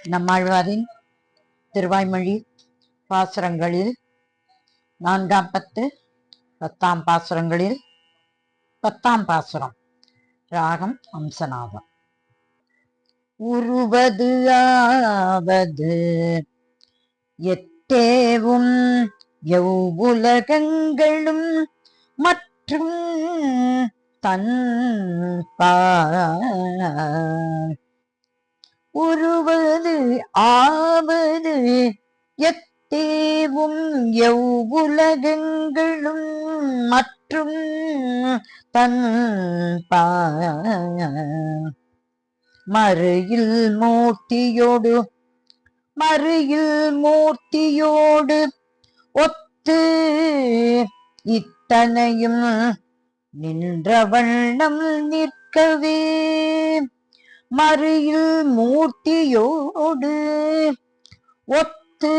நம்மாழ்வாரின் திருவாய்மொழி பாசுரங்களில் 4ஆம் பத்து 10ஆம் பாசுரங்களில் 10ஆம் பாசுரம். ராகம் அம்சநாதம். உருவது ஆவது எட்டேவும் எவ்வுலகங்களும் மற்றும் தன்பால். உருவது ஆவது எத்தேவும் எவ்வுலகங்களும் மற்றும் தன்பால். மறுயில் மூர்த்தியோடு ஒத்து இத்தனையும் நின்ற வண்ணம் நிற்கவே. மறுயில் மூர்த்தியோடு ஒத்து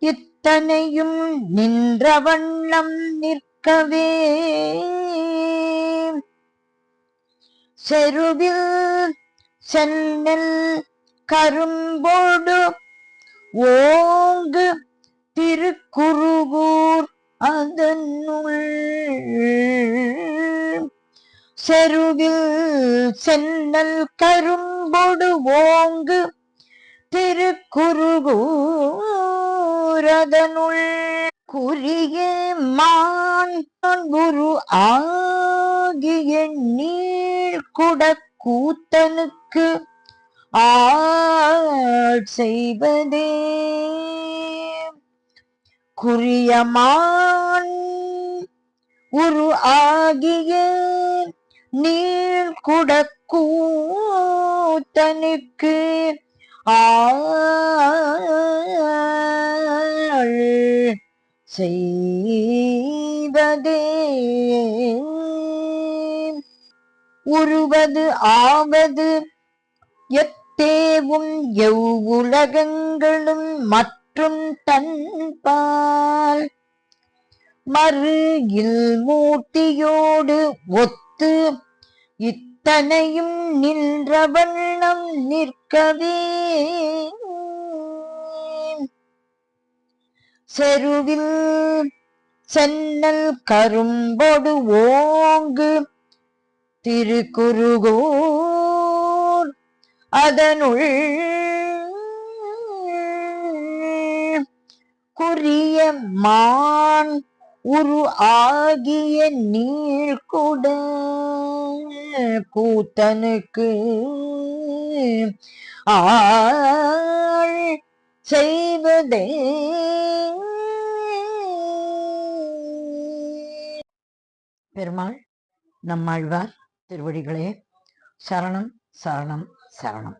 இத்தனையும் நின்ற வண்ணம் நிற்கவே. செருவில் சென்னல் கரும்போடு ஓங்கு திருக்குருகூர் அதனுள். செருவில் சென்னல் கரும்போடு ஓங்கு திருக்குருகூர் அதனுள். குறிய மான் குரு ஆகிய நீழ்குடக் கூத்தனுக்கு ஆள் செய்வதே. குறியமான் உரு ஆகிய நீழ்குடக் கூத்தனுக்கு ஆள் செய்வதே. உருவது ஆவது எத்தேவும் எவ்வுலகங்களும் மற்றும் தன்பால். மறுயில் மூர்த்தியோடு ஒத்து இத்தனையும் நின்ற வண்ணம் நிற்கவே. செருவில் சென்னல் கரும்போடு ஓங்கு திருக்குருகூர் அதனுள். குறிய மான் உரு ஆகிய நீழ்குட கூத்தனுக்கு ஆள் செய்வதே. பெருமாள் நம்மாழ்வார் திருவடிகளே சரணம் சரணம் சரணம்.